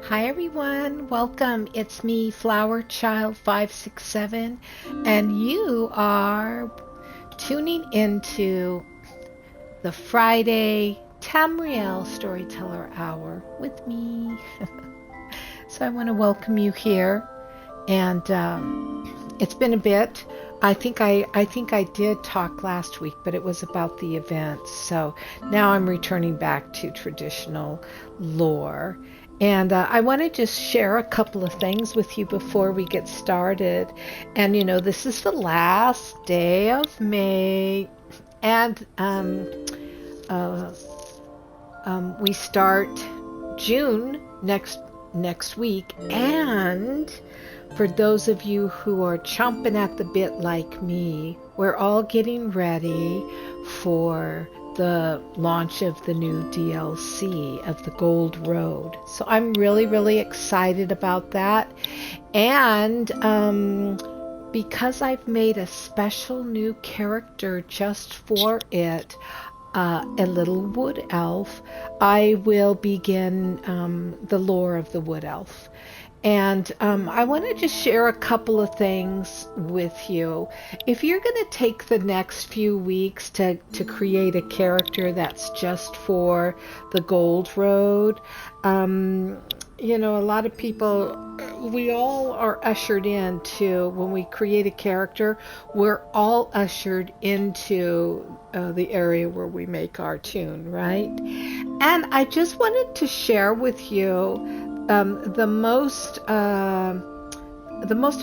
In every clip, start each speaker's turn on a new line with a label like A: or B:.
A: Hi everyone, welcome. It's me, Flower Child 567, and you are tuning into the Friday Tamriel Storyteller Hour with me. So I want to welcome you here, and it's been a bit. I think I did talk last week, but it was about the events. So now I'm returning back to traditional lore. And I want to just share a couple of things with you before we get started. And this is the last day of May, and we start June next week. And for those of you who are chomping at the bit like me, we're all getting ready for the launch of the new DLC of the Gold Road. So I'm really, really excited about that. And because I've made a special new character just for it, a little wood elf, I will begin the lore of the wood elf. And I want to just share a couple of things with you. If you're going to take the next few weeks to create a character that's just for the Gold Road, a lot of people, we all are ushered into, when we create a character, we're all ushered into the area where we make our toon, right? And I just wanted to share with you the most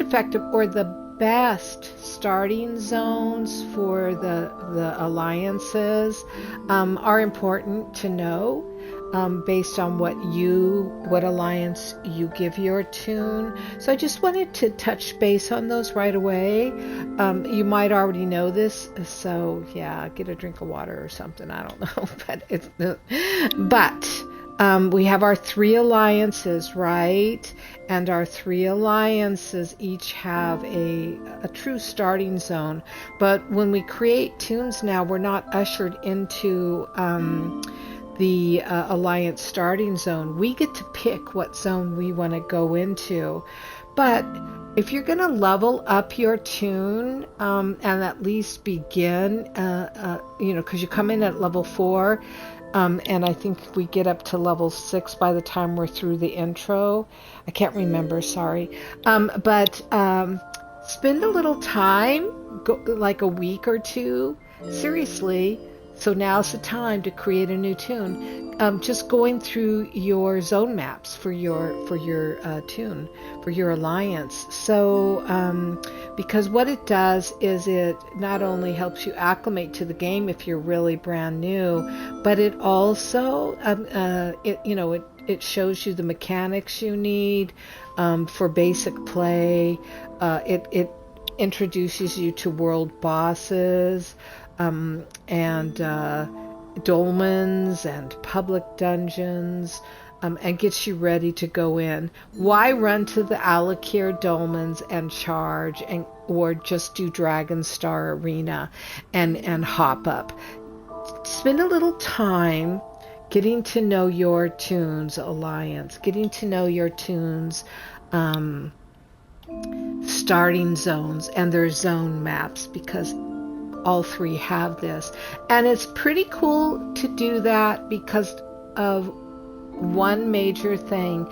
A: effective or the best starting zones for the alliances are important to know based on what alliance you give your toon. So I just wanted to touch base on those right away. You might already know this, so yeah, get a drink of water or something. I don't know, but we have our 3 alliances, right? And our 3 alliances each have a true starting zone. But when we create toons now, we're not ushered into the alliance starting zone. We get to pick what zone we want to go into. But if you're going to level up your toon and at least begin, because you come in at level 4, and I think we get up to level 6 by the time we're through the intro. I can't remember, sorry. But spend a little time, like a week or two, seriously. So now's the time to create a new toon. Just going through your zone maps for your toon, for your alliance. So because what it does is it not only helps you acclimate to the game if you're really brand new, but it also it shows you the mechanics you need for basic play. It introduces you to world bosses. And dolmens and public dungeons, and gets you ready to go in. Why run to the Alakir dolmens and charge, or just do Dragonstar Arena and hop up? Spend a little time getting to know your toon's alliance, getting to know your toon's starting zones and their zone maps, because all 3 have this. And it's pretty cool to do that because of one major thing.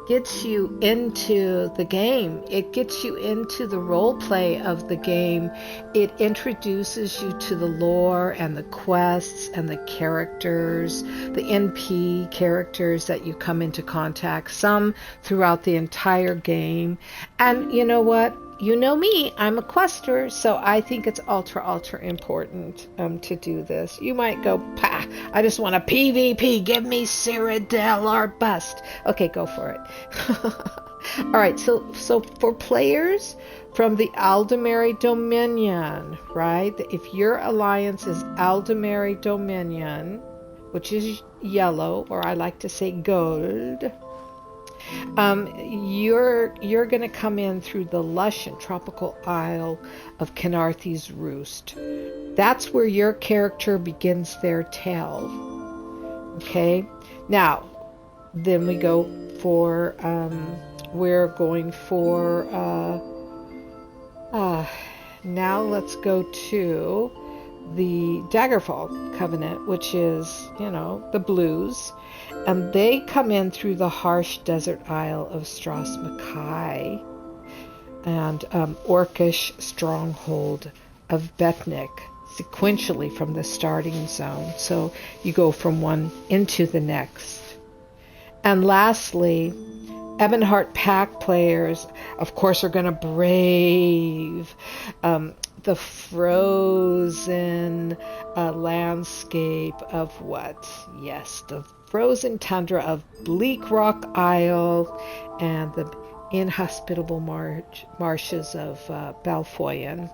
A: gets you into the game. It gets you into the role play of the game. It introduces you to the lore and the quests and the characters, the NP characters that you come into contact, some throughout the entire game. And you know what? You know me, I'm a quester, so I think it's ultra important to do this. You might go, pah, I just want a PvP, give me Cyrodiil or bust. Okay, go for it. All right, so for players from the Aldemary Dominion, right? If your alliance is Aldemary Dominion, which is yellow, or I like to say gold, you're going to come in through the lush and tropical Isle of Khenarthi's Roost. That's where your character begins their tale. Okay? Now, then we go for, we're going for, now let's go to the Daggerfall Covenant, which is, the blues. And they come in through the harsh desert isle of Stras Makai and orcish stronghold of Betnik, sequentially from the starting zone. So you go from one into the next. And lastly, Ebonheart Pack players, of course, are going to brave the frozen landscape of what? Yes, the frozen tundra of Bleak Rock Isle and the inhospitable marshes of Balfoyen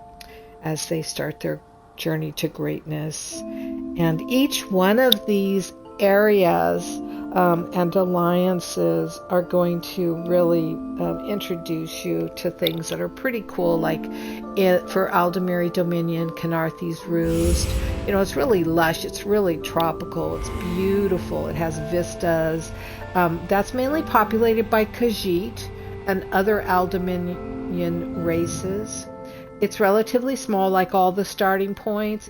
A: as they start their journey to greatness. And each one of these areas and alliances are going to really introduce you to things that are pretty cool, like for Aldemary Dominion, Khenarthi's Roost. It's really lush, it's really tropical, it's beautiful, it has vistas. That's mainly populated by Khajiit and other Aldemanian races. It's relatively small, like all the starting points.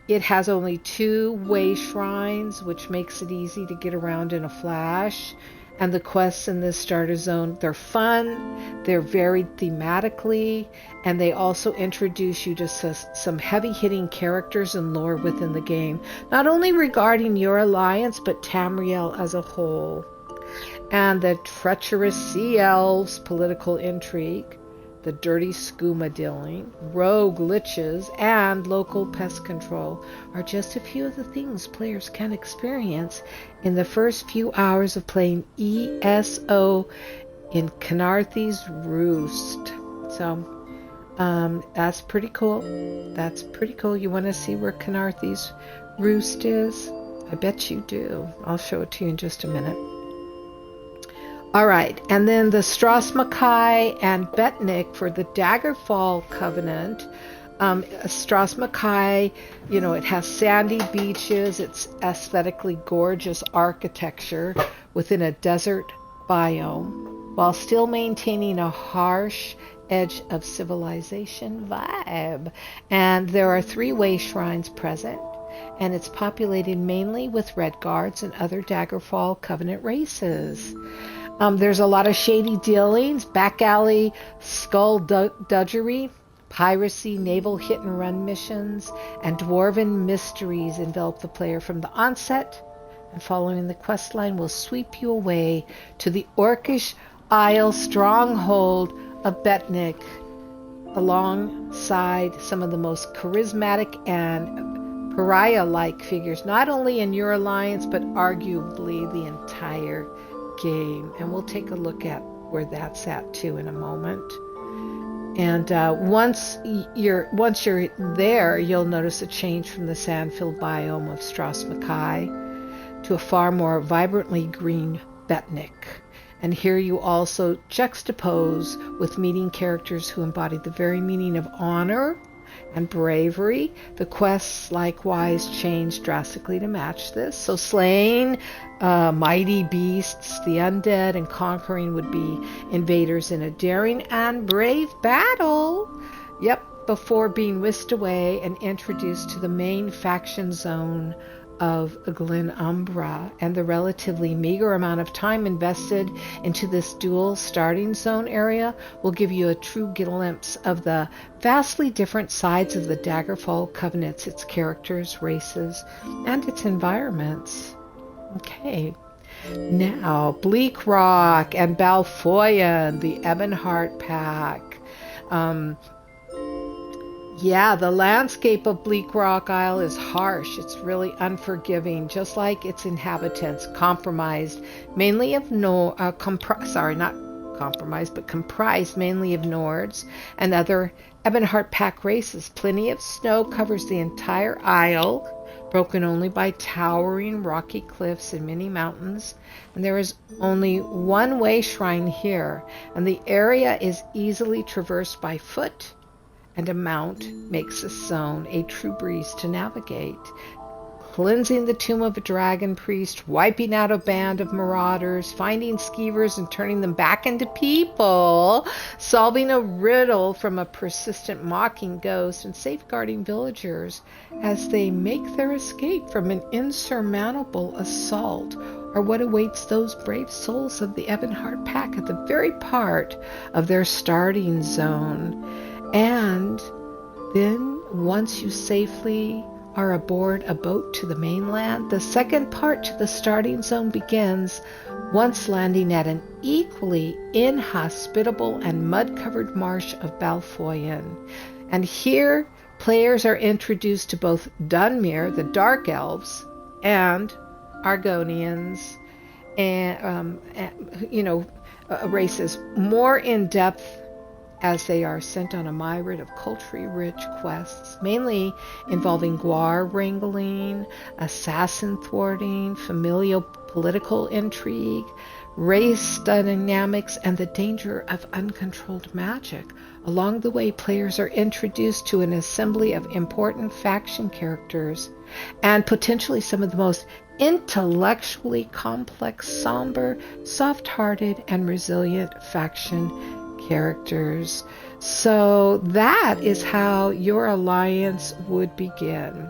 A: It has only 2 way shrines, which makes it easy to get around in a flash. And the quests in this starter zone, they're fun, they're varied thematically, and they also introduce you to some heavy-hitting characters and lore within the game, not only regarding your alliance, but Tamriel as a whole. And the treacherous sea elves, political intrigue, the dirty skooma dealing, rogue liches, and local pest control are just a few of the things players can experience in the first few hours of playing ESO in Khenarthi's Roost. So that's pretty cool. That's pretty cool. You want to see where Khenarthi's Roost is? I bet you do. I'll show it to you in just a minute. All right, and then the Stras Makai and Betnik for the Daggerfall Covenant. Stras Makai, it has sandy beaches. It's aesthetically gorgeous architecture within a desert biome, while still maintaining a harsh edge of civilization vibe. And there are 3 way shrines present, and it's populated mainly with Red Guards and other Daggerfall Covenant races. There's a lot of shady dealings, back alley, skullduggery, piracy, naval hit-and-run missions, and dwarven mysteries envelop the player from the onset, and following the quest line will sweep you away to the orcish isle stronghold of Betnik, alongside some of the most charismatic and pariah-like figures, not only in your alliance, but arguably the entire game. And we'll take a look at where that's at too in a moment. And once you're there, you'll notice a change from the sand-filled biome of Stras Makai to a far more vibrantly green Betnik. And here you also juxtapose with meeting characters who embody the very meaning of honor and bravery. The quests likewise change drastically to match this. So slaying mighty beasts, the undead, and conquering would-be invaders in a daring and brave battle. Yep, before being whisked away and introduced to the main faction zone of Glen Umbra, and the relatively meager amount of time invested into this dual starting zone area will give you a true glimpse of the vastly different sides of the Daggerfall Covenants, its characters, races, and its environments. Okay. Now, Bleak Rock and Balfoyen, the Ebonheart Pack. Yeah, the landscape of Bleak Rock Isle is harsh. It's really unforgiving, just like its inhabitants, comprised mainly of comprised mainly of Nords and other Ebonheart Pack races. Plenty of snow covers the entire isle, broken only by towering rocky cliffs and many mountains. And there is only one way shrine here, and the area is easily traversed by foot, and a mount makes this zone a true breeze to navigate. Cleansing the tomb of a dragon priest, wiping out a band of marauders, finding skeevers and turning them back into people, solving a riddle from a persistent mocking ghost, and safeguarding villagers as they make their escape from an insurmountable assault are what awaits those brave souls of the Ebonheart Pack at the very part of their starting zone. And then once you safely are aboard a boat to the mainland, the second part to the starting zone begins, once landing at an equally inhospitable and mud-covered marsh of Balfoyen. And here, players are introduced to both Dunmer, the Dark Elves, and Argonians, and races more in depth as they are sent on a myriad of culture-rich quests, mainly involving guar wrangling, assassin thwarting, familial political intrigue, race dynamics, and the danger of uncontrolled magic. Along the way, players are introduced to an assembly of important faction characters and potentially some of the most intellectually complex, somber, soft-hearted, and resilient faction characters. So that is how your alliance would begin.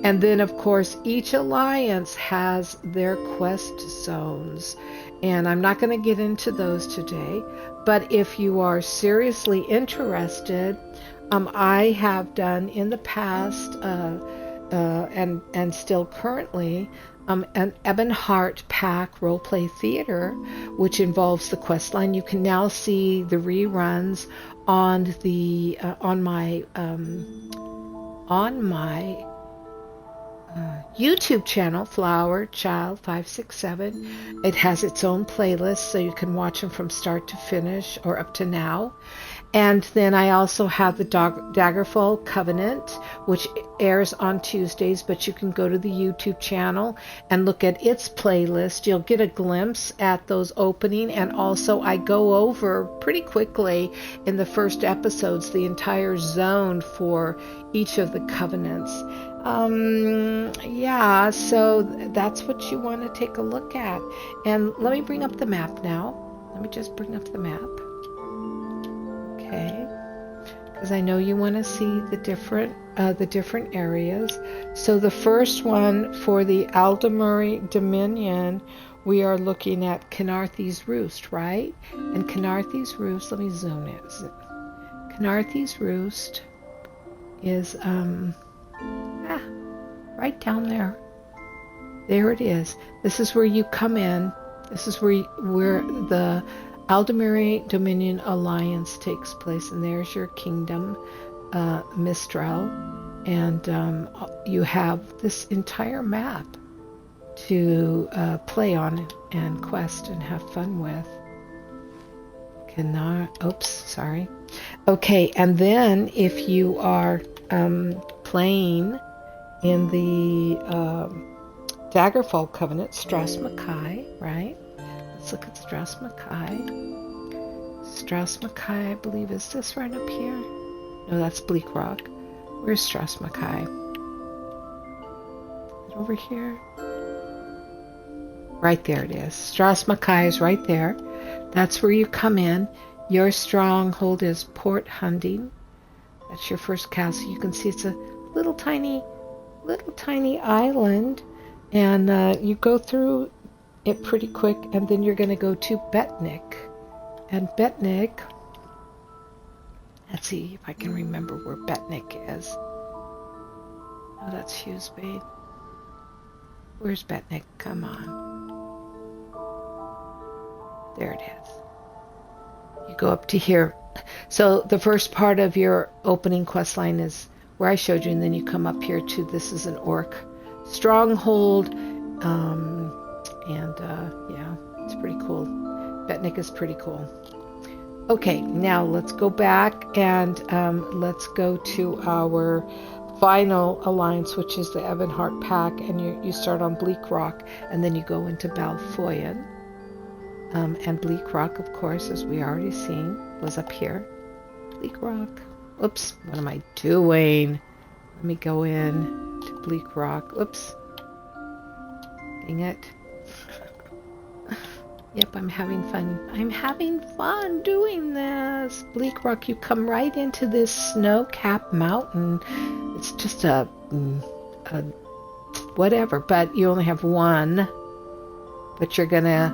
A: And then, of course, each alliance has their quest zones. And I'm not going to get into those today. But if you are seriously interested, I have done in the past and still currently an Ebonheart Pack roleplay theater, which involves the quest line. You can now see the reruns on the on my YouTube channel, Flower Child 567. It has its own playlist, so you can watch them from start to finish or up to now. And then I also have the Daggerfall Covenant, which airs on Tuesdays, but you can go to the YouTube channel and look at its playlist. You'll get a glimpse at those opening, and also I go over pretty quickly in the first episodes the entire zone for each of the covenants. So that's what you want to take a look at. And let me bring up the map now. Let me just bring up the map. Okay, because I know you want to see the different areas. So the first one for the Aldemary Dominion, we are looking at Canarthy's Roost, right? And Canarthy's Roost, let me zoom it. Canarthy's Roost is right down there. There it is. This is where you come in. This is where the Aldemary Dominion Alliance takes place, and there's your kingdom, Mistral, and you have this entire map to play on and quest and have fun with. Okay, and then if you are playing in the Daggerfall Covenant, Strathmakai, right? Let's look at Strathmakai. Strathmakai, I believe, is this right up here? No, that's Bleak Rock. Where's Strathmakai? Over here? Right there it is. Strathmakai is right there. That's where you come in. Your stronghold is Port Hunding. That's your first castle. You can see it's a little tiny island And you go through it pretty quick, and then you're going to go to Betnik. And Betnik, let's see if I can remember where Betnik is. Oh, that's Hughesbane. Where's Betnik? Come on. There it is. You go up to here. So the first part of your opening quest line is where I showed you, and then you come up here to, this is an orc stronghold. Yeah, it's pretty cool. Betnik is pretty cool. Okay, now let's go back and let's go to our final alliance, which is the Evanhart Pack, and you start on Bleak Rock, and then you go into Balfoyen. And Bleak Rock, of course, as we already seen, was up here. Bleak Rock. Oops, what am I doing? Let me go in to Bleak Rock. Oops. Dang it. Yep, I'm having fun. I'm having fun doing this. Bleak Rock, you come right into this snow-capped mountain. It's just a whatever, but you only have one. But you're gonna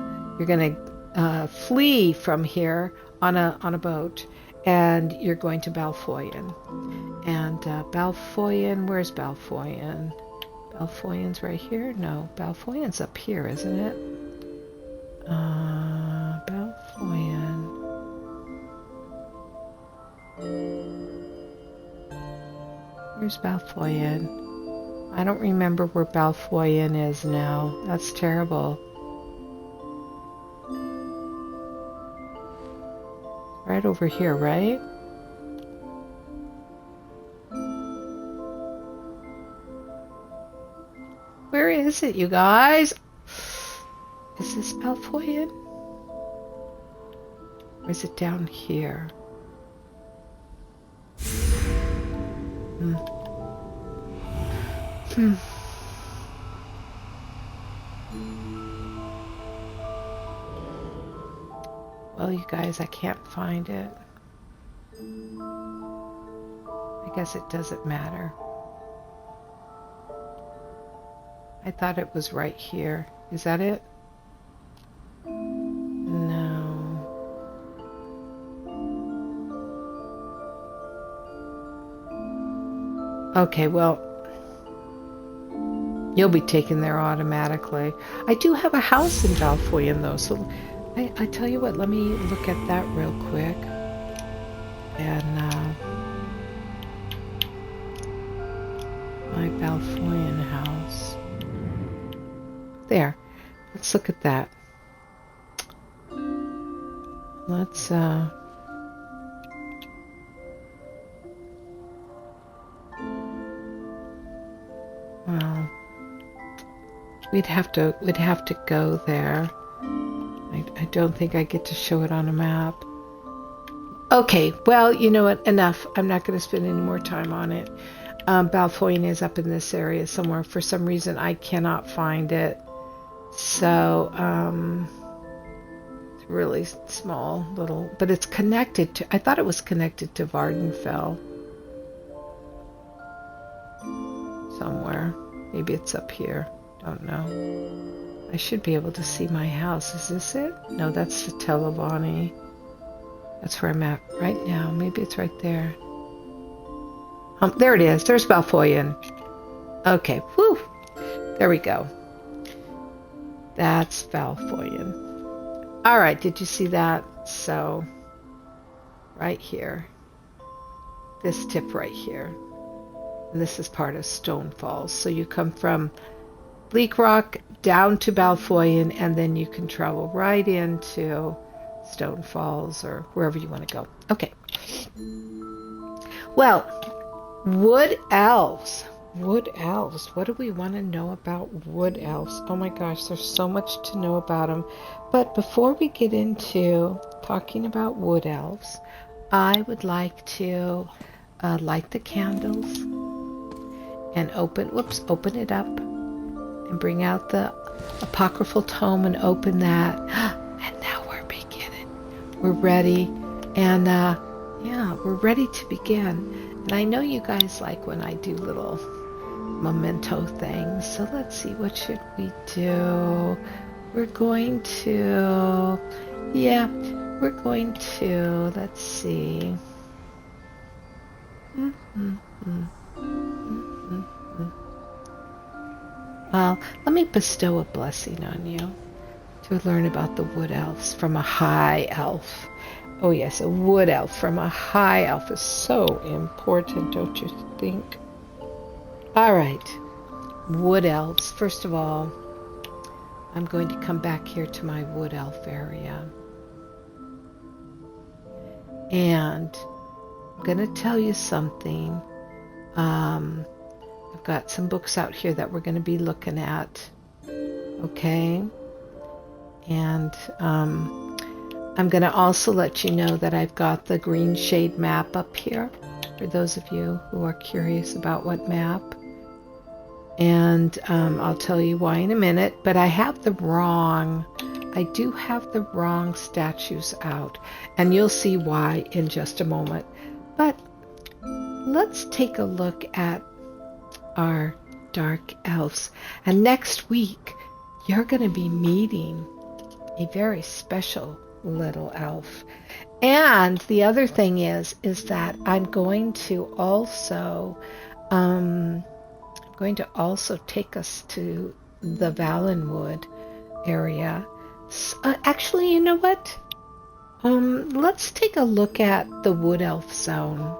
A: flee from here on a boat, and you're going to Balfoyen. And Balfoyen, where's Balfoyen? Balfoyen's right here? No, Balfoyen's up here, isn't it? Balfoyen. Where's Balfoyen? I don't remember where Balfoyen is now. That's terrible. Right over here, right? Where is it, you guys? Is this Balfoyen? Or is it down here? Well, you guys, I can't find it. I guess it doesn't matter. I thought it was right here. Is that it? No. Okay, well, you'll be taken there automatically. I do have a house in Balfoyen, though, so I tell you what, let me look at that real quick. And my Balfoyen house. There. Let's look at that. Let's well, we'd have to go there. I don't think I get to show it on a map. Okay, well, you know what? Enough. I'm not going to spend any more time on it. Balfoyen is up in this area somewhere. For some reason, I cannot find it. So, it's really small, little, but it's connected to, I thought it was connected to Vardenfell. Somewhere. Maybe it's up here. Don't know. I should be able to see my house. Is this it? No, that's the Televani. That's where I'm at right now. Maybe it's right there. There it is. There's Balfoyen. Okay. Whew. There we go. That's Balfoyen. All right. Did you see that? So, right here. This tip right here. And this is part of Stone Falls. So you come from Bleak Rock down to Balfoyen, and then you can travel right into Stone Falls or wherever you want to go. Okay. Well, Wood Elves. Wood Elves. What do we want to know about Wood Elves? Oh my gosh, there's so much to know about them. But before we get into talking about Wood Elves, I would like to light the candles and open it up and bring out the apocryphal tome and open that. And now we're beginning. We're ready. And yeah, we're ready to begin. And I know you guys like when I do little memento things. So let's see, what should we do? We're going to, let's see. Well, let me bestow a blessing on you to learn about the wood elves from a high elf. Oh yes, a wood elf from a high elf is so important, don't you think? All right, wood elves. First of all, I'm going to come back here to my wood elf area. And I'm going to tell you something. I've got some books out here that we're going to be looking at. Okay? And I'm going to also let you know that I've got the green shade map up here for those of you who are curious about what map. And I'll tell you why in a minute, but I do have the wrong statues out, and you'll see why in just a moment. But let's take a look at our dark elves. And next week, you're going to be meeting a very special little elf. And the other thing is that I'm going to also take us to the Vallenwood area. Actually, you know what? Let's take a look at the Wood Elf Zone.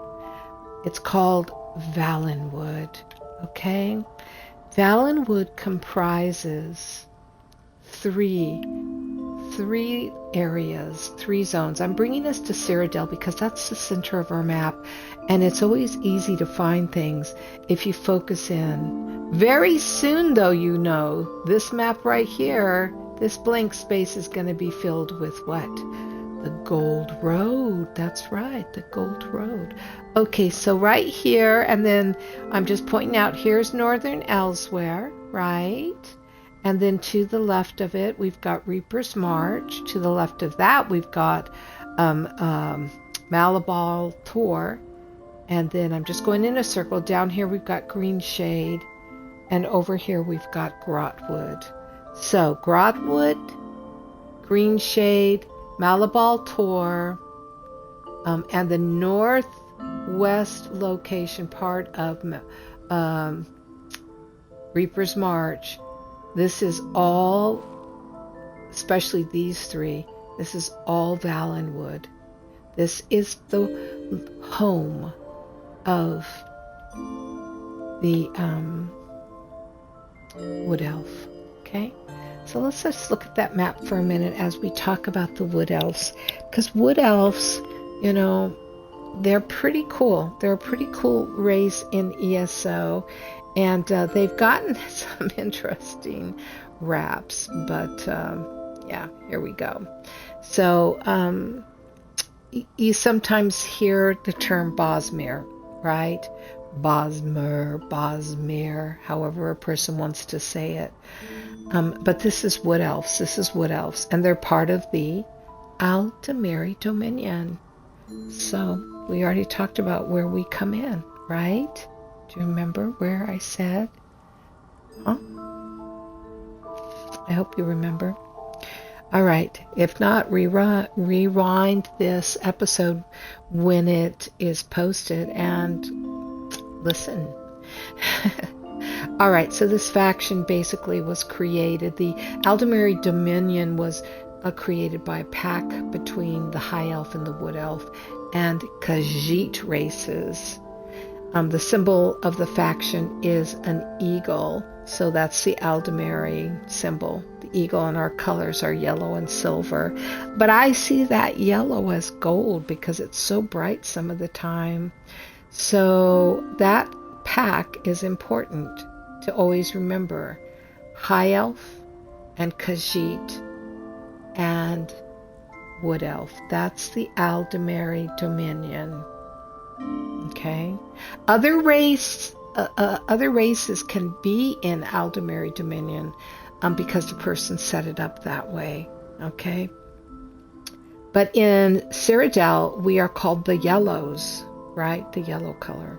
A: It's called Vallenwood. Okay? Vallenwood comprises three areas, 3 zones. I'm bringing us to Cyrodiil because that's the center of our map, and it's always easy to find things if you focus in. Very soon, though, you know, this map right here, this blank space is going to be filled with what? The Gold Road. That's right, the Gold Road. Okay, so right here, and then I'm just pointing out, here's Northern Elsewhere, right? And then to the left of it, we've got Reaper's March. To the left of that, we've got Malabal Tor. And then I'm just going in a circle. Down here, we've got Green Shade. And over here, we've got Grahtwood. So, Grahtwood, Green Shade, Malabal Tor, and the northwest location part of Reaper's March. This is all, especially these 3, this is all Vallenwood. This is the home of the Wood Elf. Okay? So let's just look at that map for a minute as we talk about the Wood Elves. Because Wood Elves, you know, they're pretty cool. They're a pretty cool race in ESO. And they've gotten some interesting raps, but yeah, here we go. So you sometimes hear the term Bosmer, right? Bosmer, however a person wants to say it. But this is Wood Elves. This is Wood Elves, and they're part of the Aldmeri Dominion. So we already talked about where we come in, right? Do you remember where I said? Huh? I hope you remember. All right. If not, rewind this episode when it is posted and listen. All right. So this faction basically was created. The Aldmeri Dominion was created by a pact between the High Elf and the Wood Elf and Khajiit races. The symbol of the faction is an eagle, so that's the Aldmeri symbol. The eagle, and our colors are yellow and silver. But I see that yellow as gold because it's so bright some of the time. So that pack is important to always remember. High Elf and Khajiit and Wood Elf. That's the Aldmeri Dominion. Okay. Other races can be in Aldmeri Dominion because the person set it up that way. Okay. But in Cyrodiil, we are called the Yellows, right? The yellow color.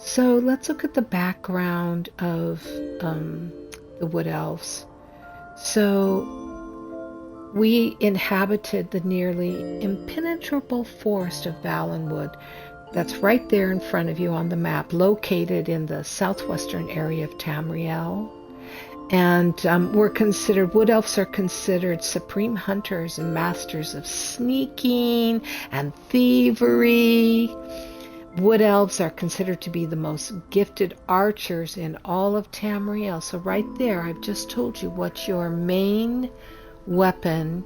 A: So let's look at the background of the Wood Elves. So we inhabited the nearly impenetrable forest of Vallenwood. That's right there in front of you on the map, located in the southwestern area of Tamriel. And Wood Elves are considered supreme hunters and masters of sneaking and thievery. Wood Elves are considered to be the most gifted archers in all of Tamriel. So right there, I've just told you what your main weapon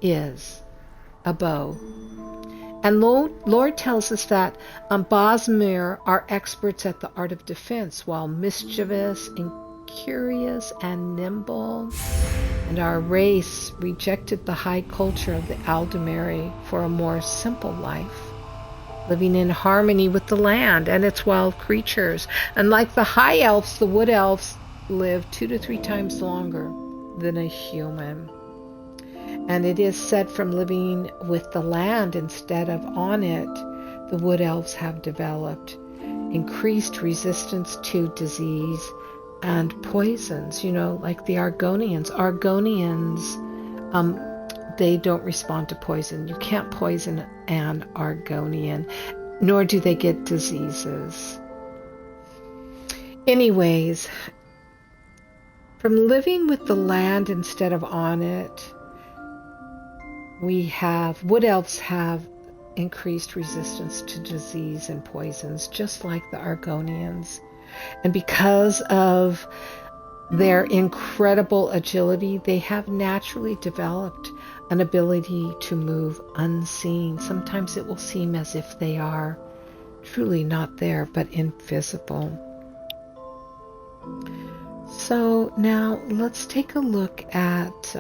A: is: a bow. And Lord tells us that Bosmer are experts at the art of defense, while mischievous and curious and nimble. And our race rejected the high culture of the Aldemari for a more simple life, living in harmony with the land and its wild creatures. And like the High Elves, the Wood Elves live 2 to 3 times longer than a human. And it is said, from living with the land instead of on it, the Wood Elves have developed increased resistance to disease and poisons, like the Argonians. They don't respond to poison. You can't poison an Argonian, nor do they get diseases. Anyways, from living with the land instead of on it, Wood Elves have increased resistance to disease and poisons, just like the Argonians. And because of their incredible agility, they have naturally developed an ability to move unseen. Sometimes it will seem as if they are truly not there, but invisible. So now let's take a look at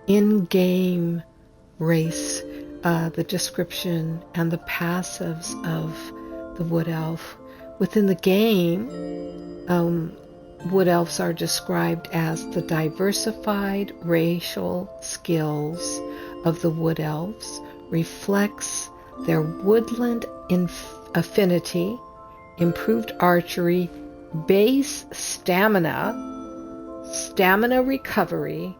A: in-game race, the description and the passives of the Wood Elf. Within the game, Wood Elves are described as the diversified racial skills of the Wood Elves reflects their woodland affinity, improved archery, base stamina recovery,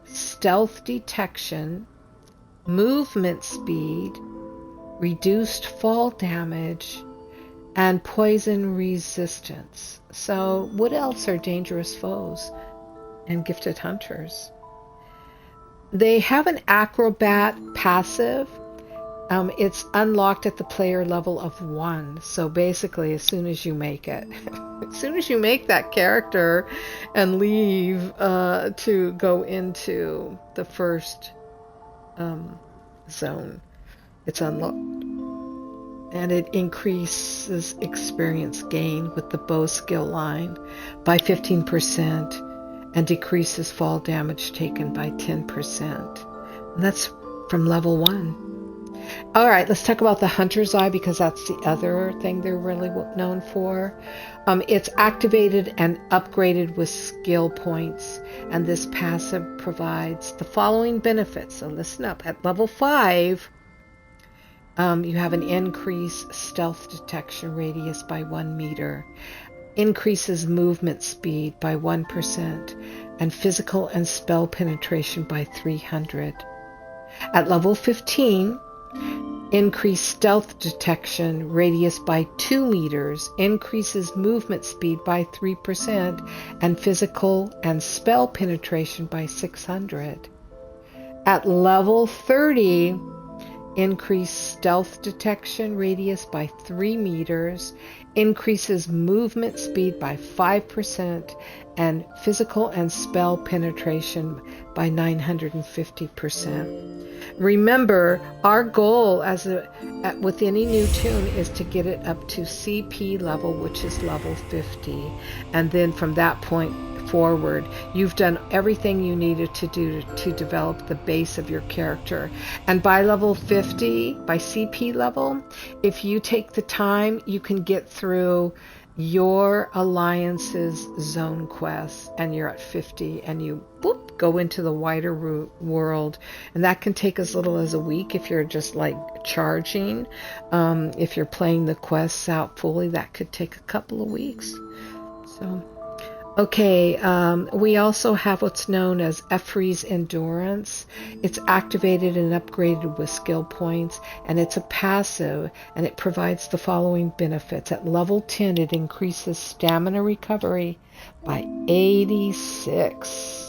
A: stealth detection, movement speed, reduced fall damage, and poison resistance. So Wood Elves are dangerous foes and gifted hunters. They have an acrobat passive. It's unlocked at the player level of 1. So basically, as soon as you make it, as soon as you make that character and leave to go into the first zone, it's unlocked. And it increases experience gain with the bow skill line by 15% and decreases fall damage taken by 10%. And that's from level 1. All right, let's talk about the Hunter's Eye, because that's the other thing they're really known for. It's activated and upgraded with skill points, and this passive provides the following benefits. So listen up. At level 5, you have an increased stealth detection radius by 1 meter, increases movement speed by 1%, and physical and spell penetration by 300. At level 15, increased stealth detection radius by 2 meters, increases movement speed by 3%, and physical and spell penetration by 600. At level 30, increased stealth detection radius by 3 meters, increases movement speed by 5%, and physical and spell penetration by 950%. Remember, our goal with any new toon is to get it up to CP level, which is level 50. And then from that point forward, you've done everything you needed to do to develop the base of your character. And by level 50, by CP level, if you take the time, you can get through your alliance's zone quests, and you're at 50, and you boop, go into the wider world, and that can take as little as a week if you're just like charging. If you're playing the quests out fully, that could take a couple of weeks. So okay, we also have what's known as Ephri's Endurance. It's activated and upgraded with skill points, and it's a passive, and it provides the following benefits. At level 10, it increases stamina recovery by 86.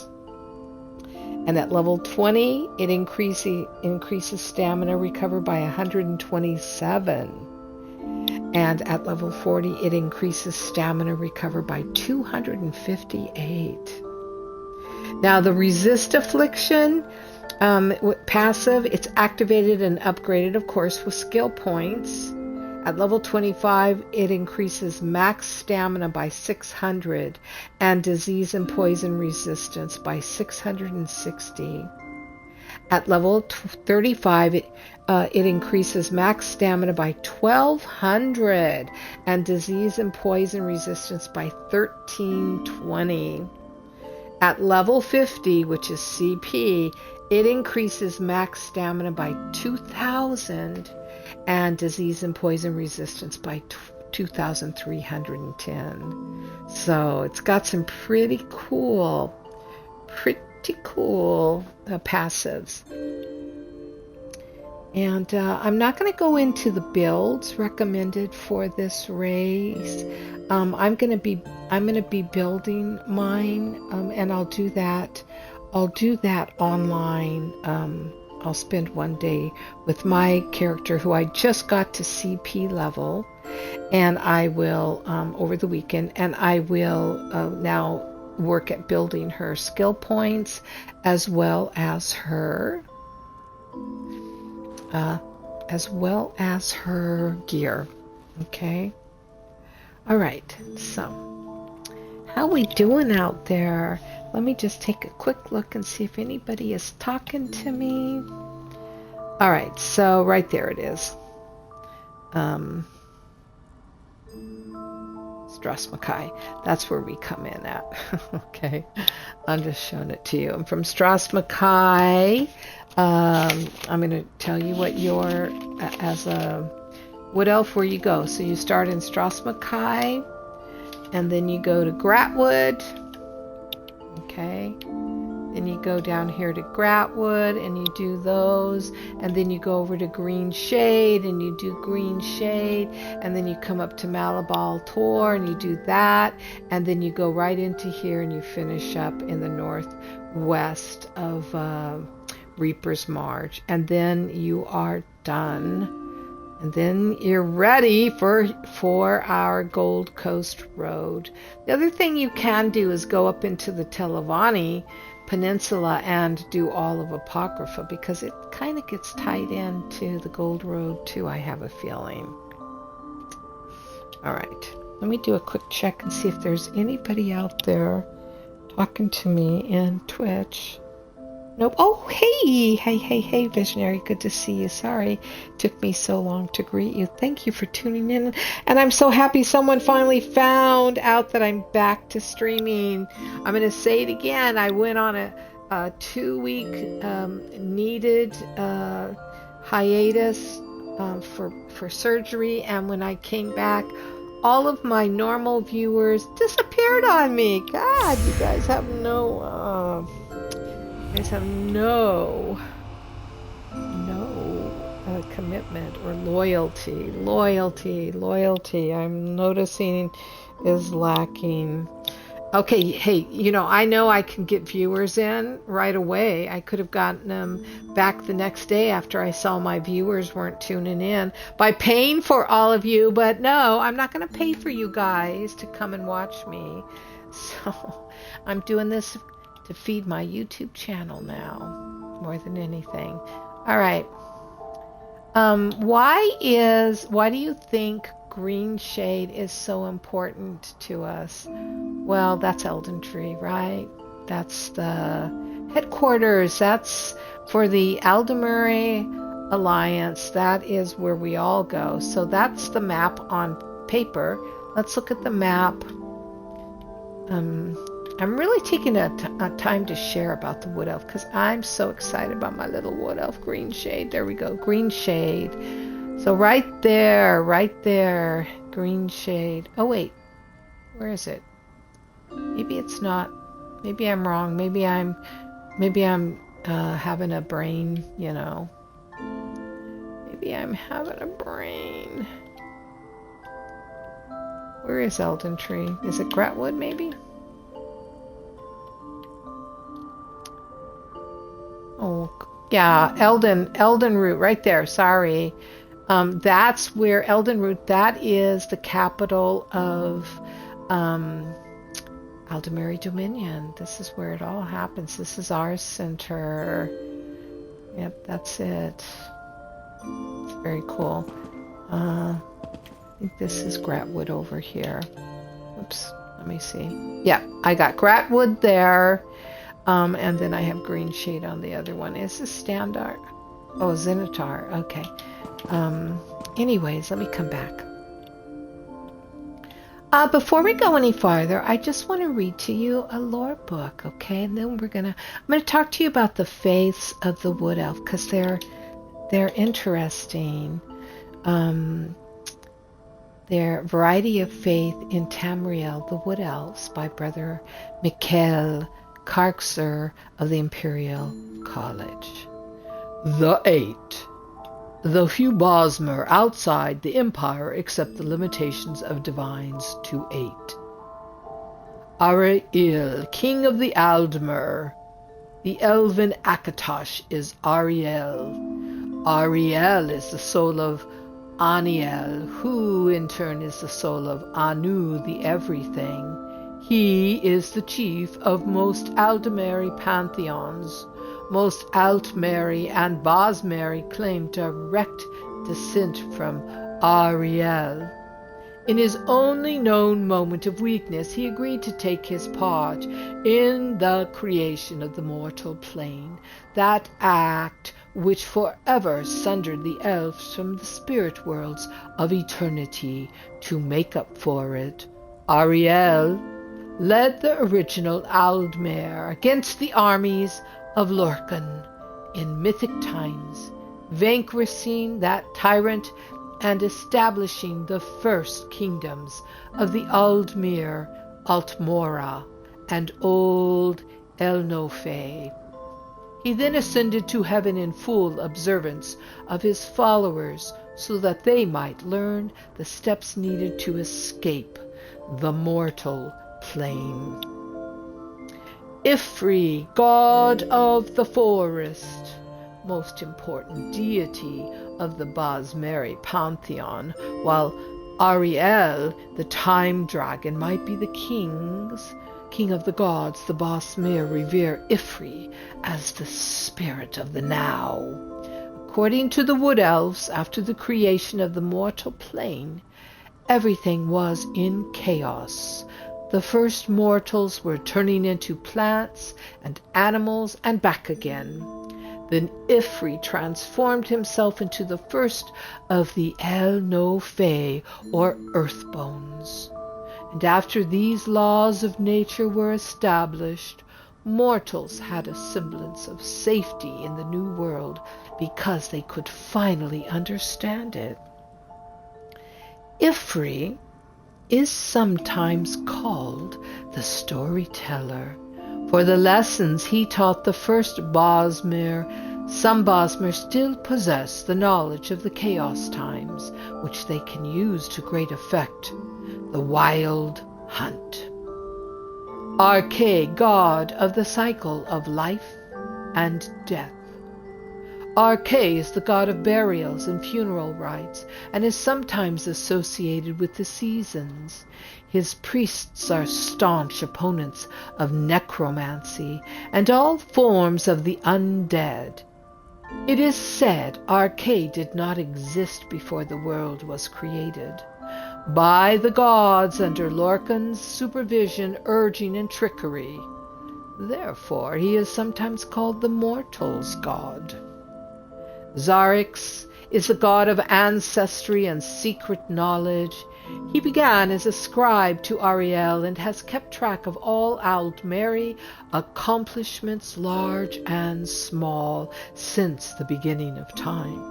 A: And at level 20, it increases stamina recovery by 127. And at level 40, it increases stamina recovery by 258. Now, the Resist Affliction passive, it's activated and upgraded, of course, with skill points. At level 25, it increases max stamina by 600 and disease and poison resistance by 660. At level 35, it increases max stamina by 1200 and disease and poison resistance by 1320. At level 50, which is CP, it increases max stamina by 2000 and disease and poison resistance by 2310. So it's got some pretty cool passives. And I'm not going to go into the builds recommended for this race. I'm going to be building mine, and I'll do that online. I'll spend one day with my character who I just got to CP level, and I will over the weekend, and I will now work at building her skill points as well as her gear. Okay. All right. So, how we doing out there? Let me just take a quick look and see if anybody is talking to me. All right. So right there it is. Strasmakai. That's where we come in at. Okay. I'm just showing it to you. I'm from Strasmakai. I'm going to tell you what you're as a wood elf, where you go. So you start in Strasmakai, and then you go to Grahtwood. Okay. Then you go down here to Grahtwood, and you do those, and then you go over to Green Shade, and you do Green Shade, and then you come up to Malabal Tor, and you do that, and then you go right into here, and you finish up in the northwest of Reaper's March, and then you are done, and then you're ready for our Gold Coast Road. The other thing you can do is go up into the Televani Peninsula and do all of Apocrypha, because it kind of gets tied into the Gold Road too, I have a feeling. All right, let me do a quick check and see if there's anybody out there talking to me in Twitch. Nope. Oh, hey, Visionary. Good to see you. Sorry it took me so long to greet you. Thank you for tuning in. And I'm so happy someone finally found out that I'm back to streaming. I'm going to say it again. I went on a 2-week needed hiatus for surgery. And when I came back, all of my normal viewers disappeared on me. God, you guys have no commitment or loyalty. I'm noticing is lacking. Okay, hey, I know I can get viewers in right away. I could have gotten them back the next day after I saw my viewers weren't tuning in by paying for all of you, but no, I'm not going to pay for you guys to come and watch me. So I'm doing this to feed my YouTube channel now, more than anything. All right. Why do you think Green Shade is so important to us? Well, that's Elden Tree, right? That's the headquarters. That's for the Aldemare Alliance. That is where we all go. So that's the map on paper let's look at the map. I'm really taking a time to share about the wood elf because I'm so excited about my little wood elf, Green Shade. There we go, Green Shade. So right there, Green Shade. Oh wait, where is it? Maybe it's not. Maybe I'm wrong. Maybe I'm having a brain, you know. Maybe I'm having a brain. Where is Elden Tree? Is it Grahtwood, maybe? Oh, yeah, Elden Root, right there. Sorry. That's where Elden Root, that is the capital of Aldemary Dominion. This is where it all happens. This is our center. Yep, that's it. It's very cool. I think this is Grahtwood over here. Oops, let me see. Yeah, I got Grahtwood there. And then I have Green Shade on the other one. Is this Standard? Oh, Zenitar. Okay. Anyways, let me come back. Before we go any farther, I just want to read to you a lore book, okay? And then I'm gonna talk to you about the faiths of the Wood Elf because they're interesting. Their Variety of Faith in Tamriel, the Wood Elves, by Brother Mikhail Karkser of the Imperial College. The Eight. Though few Bosmer outside the Empire accept the limitations of divines to 8. Ariel, king of the Aldmer. The elven Akatosh is Ariel. Ariel is the soul of Aniel, who in turn is the soul of Anu, the everything. He is the chief of most Aldemary pantheons. Most Altmeri and Bosmeri claim direct descent from Ariel. In his only known moment of weakness, he agreed to take his part in the creation of the mortal plane, that act which forever sundered the elves from the spirit worlds of eternity. To make up for it, Ariel led the original Aldmer against the armies of Lorcan in mythic times, vanquishing that tyrant and establishing the first kingdoms of the Aldmir, Altmora, and Old Elnofe. He then ascended to heaven in full observance of his followers so that they might learn the steps needed to escape the mortal plane. Ifri, god of the forest, most important deity of the Bosmeri pantheon, while Ariel, the time dragon, might be the king of the gods, the Bosmer revere Ifri as the spirit of the now. According to the Wood Elves, after the creation of the mortal plane, everything was in chaos. The first mortals were turning into plants and animals and back again. Then Ifri transformed himself into the first of the El-No-Fe, or Earthbones. And after these laws of nature were established, mortals had a semblance of safety in the new world because they could finally understand it. Ifri is sometimes called the Storyteller. For the lessons he taught the first Bosmer, some Bosmer still possess the knowledge of the chaos times, which they can use to great effect. The Wild Hunt. Arche, god of the cycle of life and death. Arche is the god of burials and funeral rites, and is sometimes associated with the seasons. His priests are staunch opponents of necromancy and all forms of the undead. It is said Arche did not exist before the world was created. By the gods under Lorcan's supervision, urging, and trickery. Therefore, he is sometimes called the mortal's god. Zarix is the god of ancestry and secret knowledge. He began as a scribe to Ariel and has kept track of all Aldmeri accomplishments, large and small, since the beginning of time.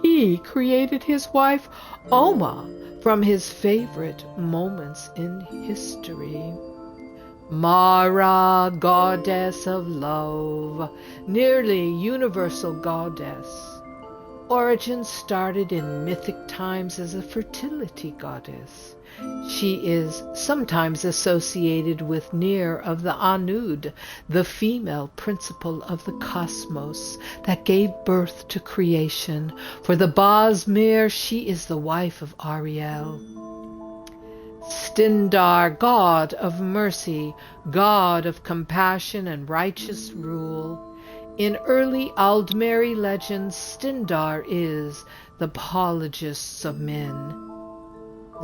A: He created his wife Oma from his favorite moments in history. Mara, goddess of love, nearly universal goddess. Origin started in mythic times as a fertility goddess. She is sometimes associated with Nir of the Anud, the female principle of the cosmos that gave birth to creation. For the Bosmer, she is the wife of Ariel. Stindar, god of mercy, god of compassion and righteous rule. In early Aldmeri legends, Stindar is the apologist of men.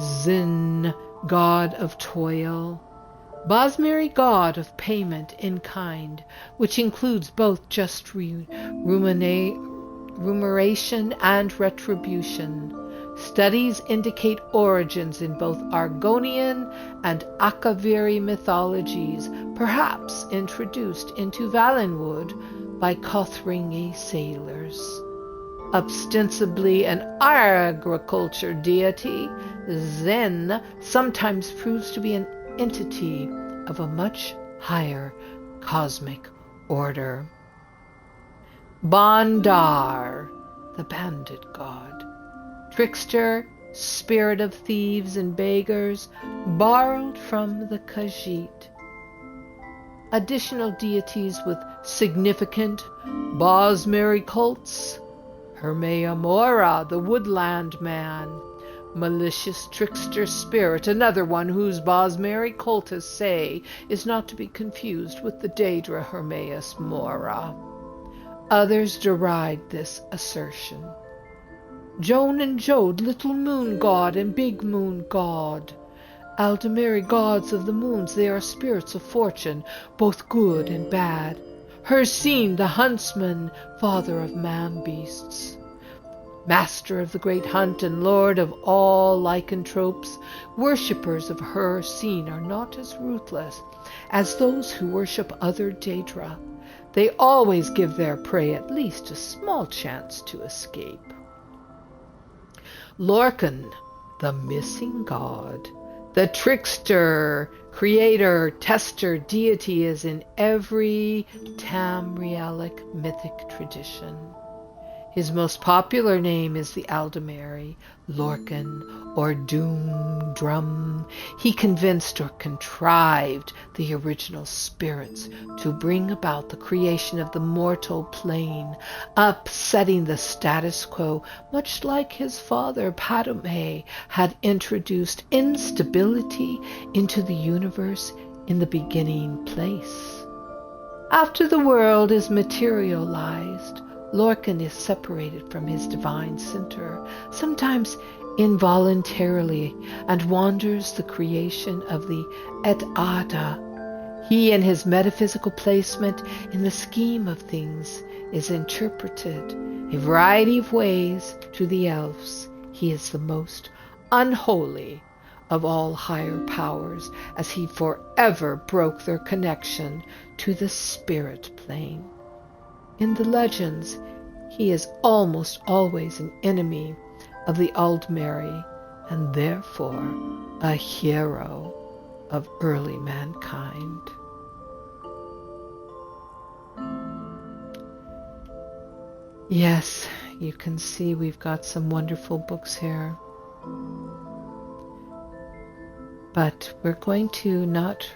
A: Zin, god of toil. Bosmeri, god of payment in kind, which includes both just remuneration and retribution. Studies indicate origins in both Argonian and Akaviri mythologies, perhaps introduced into Vallenwood by Kothringi sailors. Ostensibly an agriculture deity, Zen sometimes proves to be an entity of a much higher cosmic order. Bandar, the bandit god. Trickster, spirit of thieves and beggars, borrowed from the Khajiit. Additional deities with significant Bosmeri cults. Hermea Mora, the woodland man. Malicious trickster spirit, another one whose Bosmeri cultists say is not to be confused with the Daedra Hermaeus Mora. Others deride this assertion. Joan and Jode, little moon god and big moon god. Aldmeri gods of the moons, they are spirits of fortune, both good and bad. Hircine, the huntsman, father of man-beasts. Master of the great hunt and lord of all lycanthropes, worshippers of Hircine are not as ruthless as those who worship other Daedra. They always give their prey at least a small chance to escape. Lorcan, the missing god, the trickster, creator, tester, deity is in every Tamrielic mythic tradition. His most popular name is the Aldmeri, Lorcan, or Doom Drum. He convinced or contrived the original spirits to bring about the creation of the mortal plane, upsetting the status quo, much like his father Padme had introduced instability into the universe in the beginning place. After the world is materialized, Lorcan is separated from his divine center, sometimes involuntarily, and wanders the creation of the Et Ada. He and his metaphysical placement in the scheme of things is interpreted a variety of ways to the Elves. He is the most unholy of all higher powers, as he forever broke their connection to the spirit plane. In the legends, he is almost always an enemy of the Aldmeri, and therefore a hero of early mankind. Yes, you can see we've got some wonderful books here. But we're going to not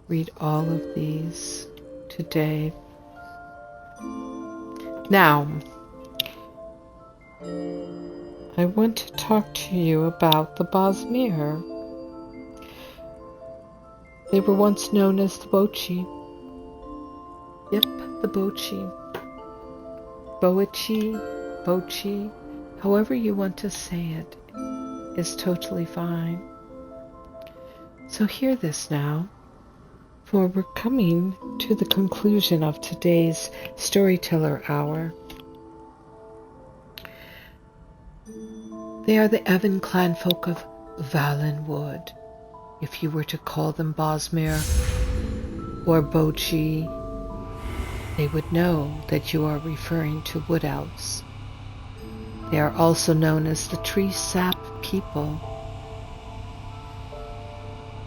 A: read all of these today. Now, I want to talk to you about the Bosmer. They were once known as the Bochi. Yep, the Bochi. Bochi, however you want to say it, is totally fine. So hear this now, for we're coming to the conclusion of today's Storyteller Hour. They are the Evan clanfolk of Vallenwood. If you were to call them Bosmer or Bochi, they would know that you are referring to Wood Elves. They are also known as the Tree Sap people.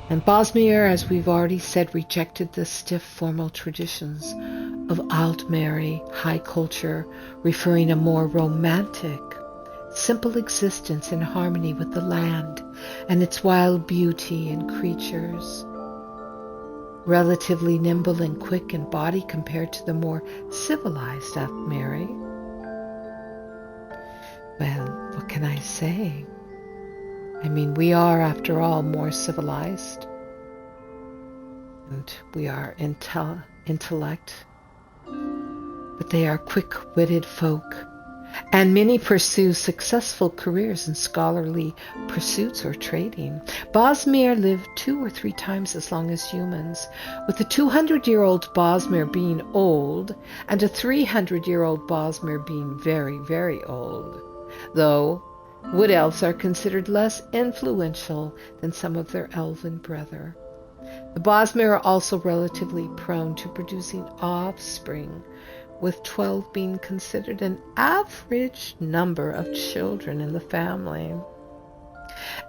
A: And Bosmer, as we've already said, rejected the stiff formal traditions of Altmeri high culture, referring a more romantic, simple existence in harmony with the land and its wild beauty and creatures. Relatively nimble and quick in body compared to the more civilized Altmeri. Well, what can I say? I mean, we are, after all, more civilized. And we are intellect. But they are quick-witted folk. And many pursue successful careers in scholarly pursuits or trading. Bosmer live 2 or 3 times as long as humans, with the 200-year-old Bosmer being old and a 300-year-old Bosmer being very, very old. Though Wood Elves are considered less influential than some of their elven brethren. The Bosmer are also relatively prone to producing offspring, with 12 being considered an average number of children in the family.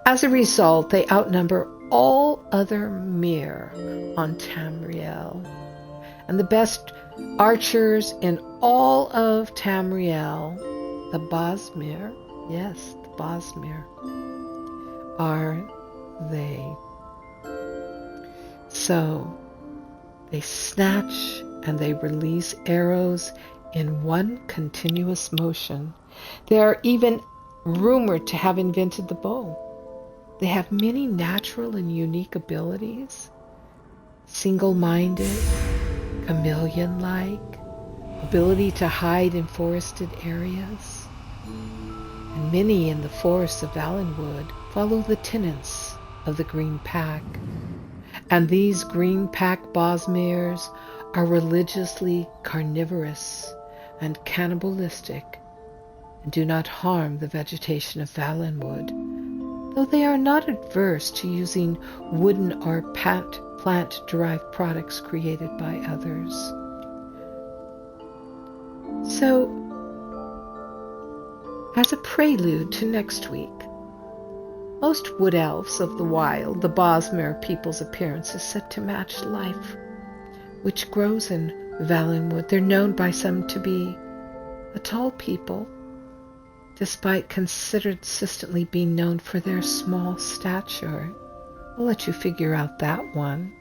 A: As a result, they outnumber all other Mir on Tamriel. And the best archers in all of Tamriel, the Bosmer, yes, the Bosmer, are they. So they snatch and they release arrows in one continuous motion. They are even rumored to have invented the bow. They have many natural and unique abilities. Single-minded, chameleon-like, ability to hide in forested areas. And many in the forests of Vallenwood follow the tenets of the Green Pack. And these Green Pack Bosmers are religiously carnivorous and cannibalistic and do not harm the vegetation of Vallenwood, though they are not adverse to using wooden or plant-derived products created by others. So, as a prelude to next week, most Wood Elves of the wild, the Bosmer people's appearance is set to match life, which grows in Vallenwood. They're known by some to be a tall people, despite consistently being known for their small stature. I'll let you figure out that one.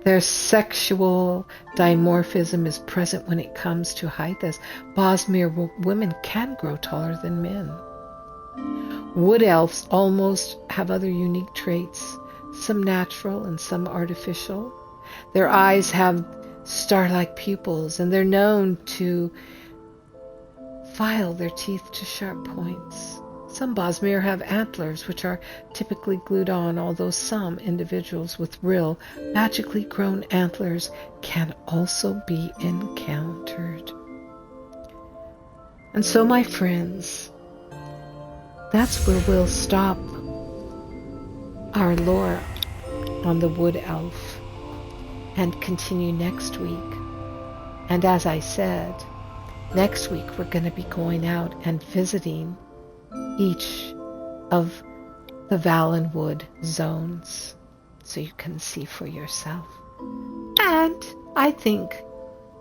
A: Their sexual dimorphism is present when it comes to height, as Bosmer women can grow taller than men. Wood Elves almost have other unique traits, some natural and some artificial. Their eyes have star-like pupils, and they're known to file their teeth to sharp points. Some Bosmer have antlers, which are typically glued on, although some individuals with real, magically grown antlers can also be encountered. And so, my friends, that's where we'll stop our lore on the Wood Elf and continue next week. And as I said, next week we're going to be going out and visiting each of the Vallenwood zones so you can see for yourself. And I think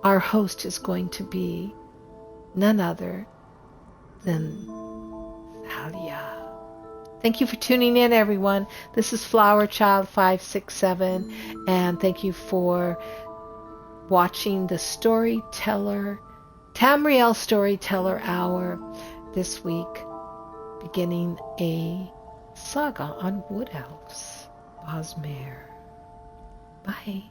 A: our host is going to be none other than Thalia. Thank you for tuning in, everyone. This is Flower Child 567, and thank you for watching the Storyteller, Tamriel Storyteller Hour this week, beginning a saga on Wood Elves, Bosmer. Bye.